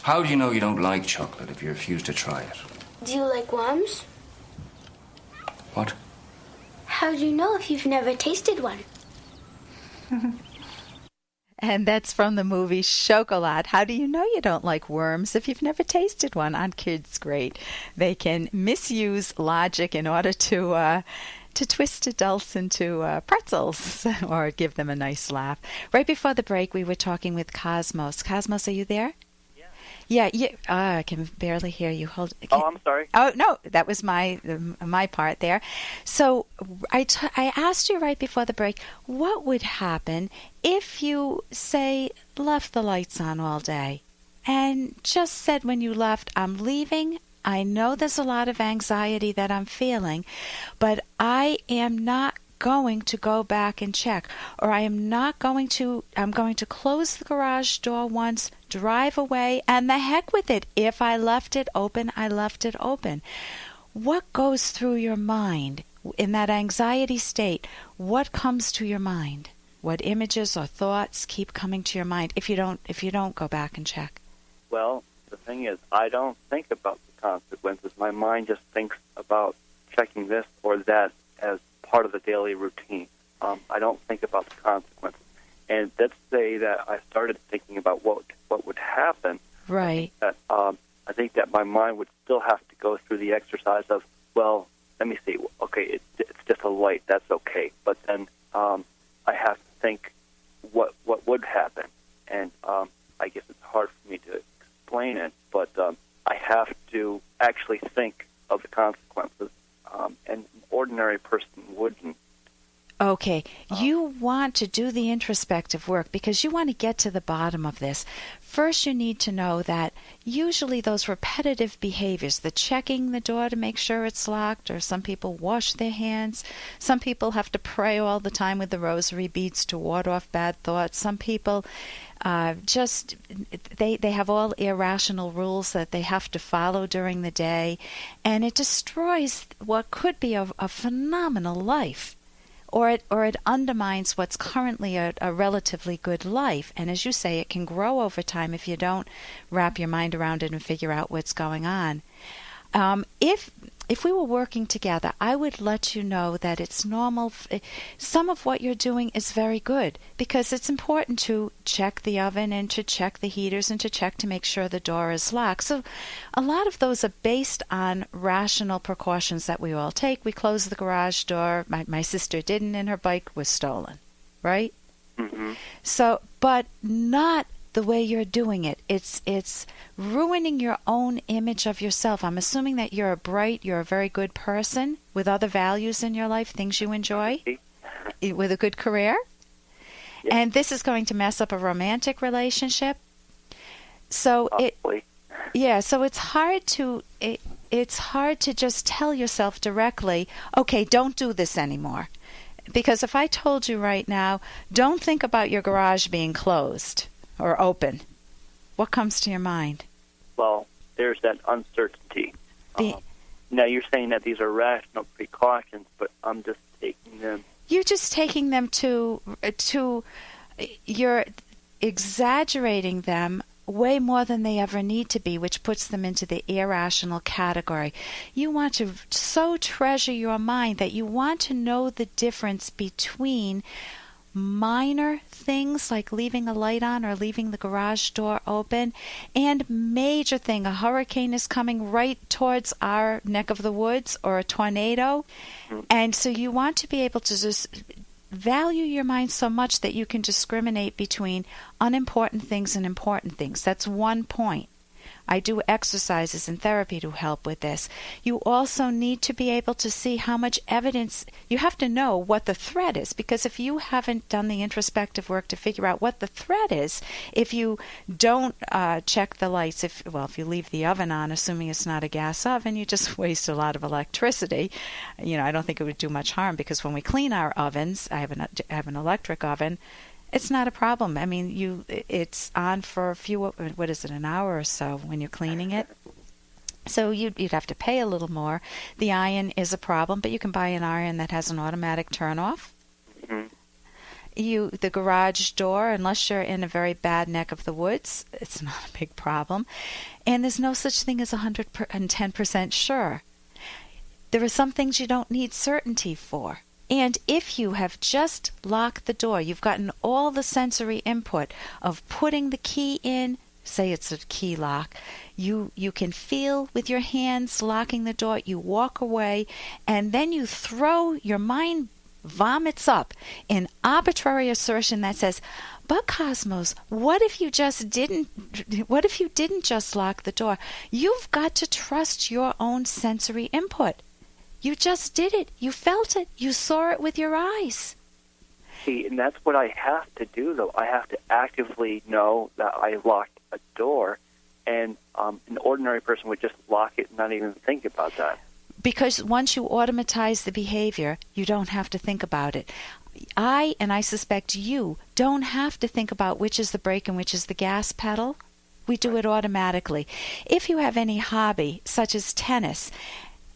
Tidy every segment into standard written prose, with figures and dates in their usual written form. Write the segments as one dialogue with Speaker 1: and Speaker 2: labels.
Speaker 1: How do you know you don't like chocolate if you refuse to try it?
Speaker 2: Do you like worms?
Speaker 1: What?
Speaker 2: How do you know if you've never tasted one?
Speaker 3: And that's from the movie Chocolat. How do you know you don't like worms if you've never tasted one? On Kids Great, they can misuse logic in order to twist adults into pretzels or give them a nice laugh. Right before the break, we were talking with Cosmos. Cosmos, are you there? Yeah, I can barely hear you.
Speaker 4: I'm sorry.
Speaker 3: Oh, no, that was my part there. So I asked you right before the break, what would happen if you, say, left the lights on all day and just said when you left, I'm leaving. I know there's a lot of anxiety that I'm feeling, but I am not going to go back and check, or I'm going to close the garage door once, drive away, and the heck with it. If I left it open, I left it open. What goes through your mind in that anxiety state? What comes to your mind? What images or thoughts keep coming to your mind if you don't go back and check?
Speaker 4: Well, the thing is, I don't think about the consequences. My mind just thinks about checking this or that as part of the daily routine. I don't think about the consequences. And let's say that I started thinking about what would happen.
Speaker 3: Right.
Speaker 4: I think that my mind would still have to go through the exercise of, well, let me see. Okay, it's just a light. That's okay. But then I have to think what would happen. And I guess it's hard for me to explain it, but I have to actually think of the consequences. And an ordinary person wouldn't.
Speaker 3: Okay, you want to do the introspective work because you want to get to the bottom of this. First, you need to know that usually those repetitive behaviors, the checking the door to make sure it's locked, or some people wash their hands, some people have to pray all the time with the rosary beads to ward off bad thoughts, some people they have all irrational rules that they have to follow during the day, and it destroys what could be a phenomenal life. Or it undermines what's currently a relatively good life. And as you say, it can grow over time if you don't wrap your mind around it and figure out what's going on. If we were working together, I would let you know that it's normal. Some of what you're doing is very good because it's important to check the oven and to check the heaters and to check to make sure the door is locked. So a lot of those are based on rational precautions that we all take. We close the garage door. My sister didn't, and her bike was stolen, right?
Speaker 4: Mm-hmm.
Speaker 3: So, but not the way you're doing it. It's ruining your own image of yourself. I'm assuming that you're a very good person with other values in your life, things you enjoy, with a good career.
Speaker 4: Yeah.
Speaker 3: And this is going to mess up a romantic relationship. So so it's hard to just tell yourself directly, okay, don't do this anymore. Because if I told you right now, don't think about your garage being closed or open, what comes to your mind?
Speaker 4: Well, there's that uncertainty. Now, you're saying that these are rational precautions, but I'm just taking them.
Speaker 3: You're just taking them to you're exaggerating them way more than they ever need to be, which puts them into the irrational category. You want to so treasure your mind that you want to know the difference between minor things like leaving a light on or leaving the garage door open, and major thing, a hurricane is coming right towards our neck of the woods, or a tornado. And so you want to be able to just value your mind so much that you can discriminate between unimportant things and important things. That's one point. I do exercises and therapy to help with this. You also need to be able to see how much evidence. You have to know what the threat is, because if you haven't done the introspective work to figure out what the threat is, if you don't check the lights, if you leave the oven on, assuming it's not a gas oven, you just waste a lot of electricity. I don't think it would do much harm, because when we clean our ovens, I have an electric oven. It's not a problem. I mean, it's on for an hour or so when you're cleaning it. So you'd have to pay a little more. The iron is a problem, but you can buy an iron that has an automatic turn-off.
Speaker 4: Mm-hmm.
Speaker 3: The garage door, unless you're in a very bad neck of the woods, it's not a big problem. And there's no such thing as 110% sure. There are some things you don't need certainty for. And if you have just locked the door, you've gotten all the sensory input of putting the key in, say it's a key lock, you can feel with your hands locking the door, you walk away, and then you throw, your mind vomits up an arbitrary assertion that says, but Cosmos, what if you didn't just lock the door? You've got to trust your own sensory input. You just did it. You felt it. You saw it with your eyes.
Speaker 4: See, and that's what I have to do, though. I have to actively know that I locked a door, and an ordinary person would just lock it and not even think about that.
Speaker 3: Because once you automatize the behavior, you don't have to think about it. I suspect you, don't have to think about which is the brake and which is the gas pedal. We do it automatically. If you have any hobby, such as tennis,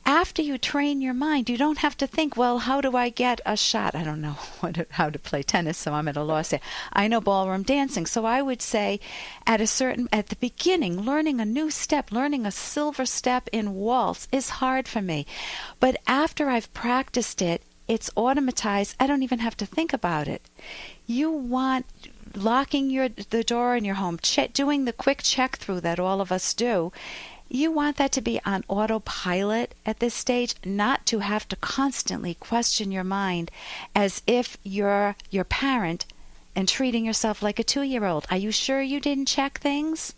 Speaker 3: after you train your mind, you don't have to think, well, how do I get a shot? I don't know how to play tennis, so I'm at a loss there. I know ballroom dancing, so I would say at the beginning, learning a new step, learning a silver step in waltz is hard for me. But after I've practiced it, it's automatized. I don't even have to think about it. You want locking the door in your home, doing the quick check through that all of us do. You want that to be on autopilot at this stage, not to have to constantly question your mind as if you're your parent and treating yourself like a 2-year-old. Are you sure you didn't check things?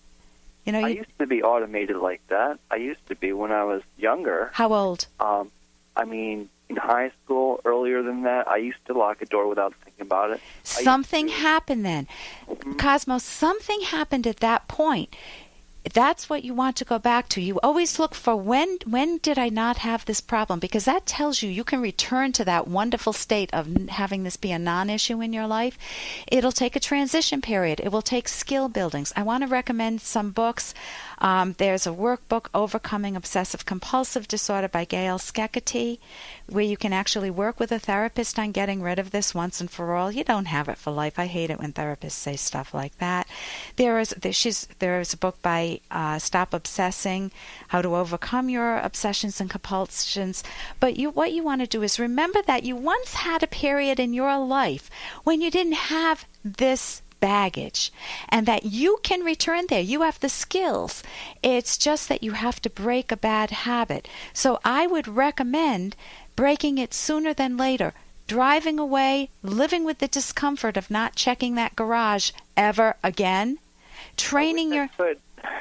Speaker 4: I used to be automated like that. I used to be when I was younger.
Speaker 3: How old?
Speaker 4: In high school, earlier than that, I used to lock a door without thinking about it.
Speaker 3: Something happened then.
Speaker 4: Mm-hmm.
Speaker 3: Cosmo, something happened at that point. That's what you want to go back to. You always look for when did I not have this problem? Because that tells you can return to that wonderful state of having this be a non-issue in your life. It'll take a transition period. It will take skill buildings. I want to recommend some books. There's a workbook, Overcoming Obsessive Compulsive Disorder by Gail Skekety, where you can actually work with a therapist on getting rid of this once and for all. You don't have it for life. I hate it when therapists say stuff like that. There is a book by Stop Obsessing, How to Overcome Your Obsessions and Compulsions. But what you want to do is remember that you once had a period in your life when you didn't have this baggage, and that you can return there. You have the skills. It's just that you have to break a bad habit. So I would recommend breaking it sooner than later. Driving away, living with the discomfort of not checking that garage ever again. Training your...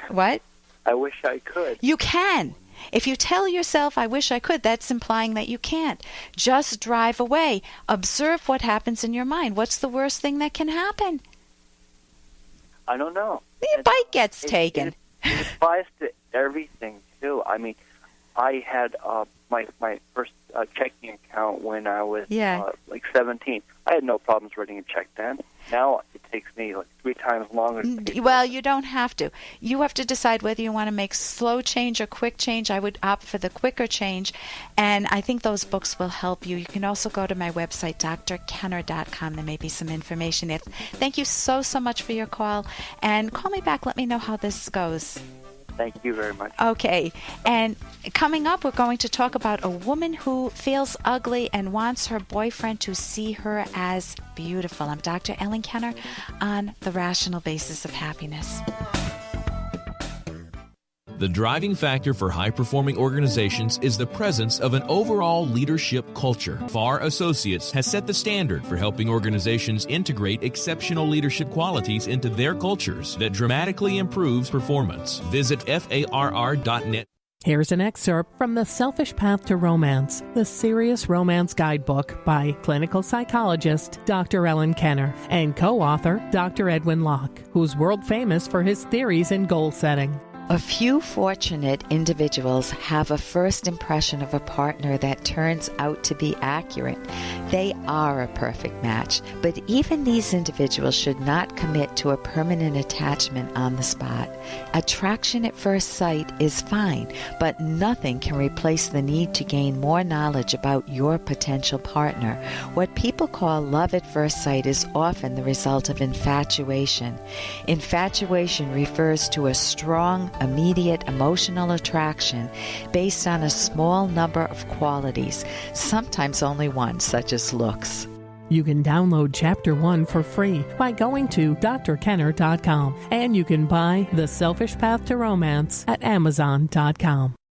Speaker 3: What?
Speaker 4: I wish I could.
Speaker 3: You can. If you tell yourself, I wish I could, that's implying that you can't. Just drive away. Observe what happens in your mind. What's the worst thing that can happen?
Speaker 4: I don't know.
Speaker 3: Your bike gets taken.
Speaker 4: It applies to everything, too. I had my first checking account when I was 17. I had no problems writing a check then. Now it takes me 3 times longer.
Speaker 3: Well, you don't have to. You have to decide whether you want to make slow change or quick change. I would opt for the quicker change, and I think those books will help you. You can also go to my website, drkenner.com. There may be some information there. Thank you so much for your call, and call me back. Let me know how this goes.
Speaker 4: Thank you very much.
Speaker 3: Okay, and coming up, we're going to talk about a woman who feels ugly and wants her boyfriend to see her as beautiful. I'm Dr. Ellen Kenner on The Rational Basis of Happiness.
Speaker 5: The driving factor for high-performing organizations is the presence of an overall leadership culture. FAR Associates has set the standard for helping organizations integrate exceptional leadership qualities into their cultures that dramatically improves performance. Visit FARR.net.
Speaker 6: Here's an excerpt from The Selfish Path to Romance, the Serious Romance Guidebook by clinical psychologist Dr. Ellen Kenner and co-author Dr. Edwin Locke, who's world famous for his theories in goal setting.
Speaker 3: A few fortunate individuals have a first impression of a partner that turns out to be accurate. They are a perfect match, but even these individuals should not commit to a permanent attachment on the spot. Attraction at first sight is fine, but nothing can replace the need to gain more knowledge about your potential partner. What people call love at first sight is often the result of infatuation. Infatuation refers to a strong, immediate emotional attraction based on a small number of qualities, sometimes only one, such as looks.
Speaker 6: You can download Chapter 1 for free by going to drkenner.com, and you can buy The Selfish Path to Romance at amazon.com.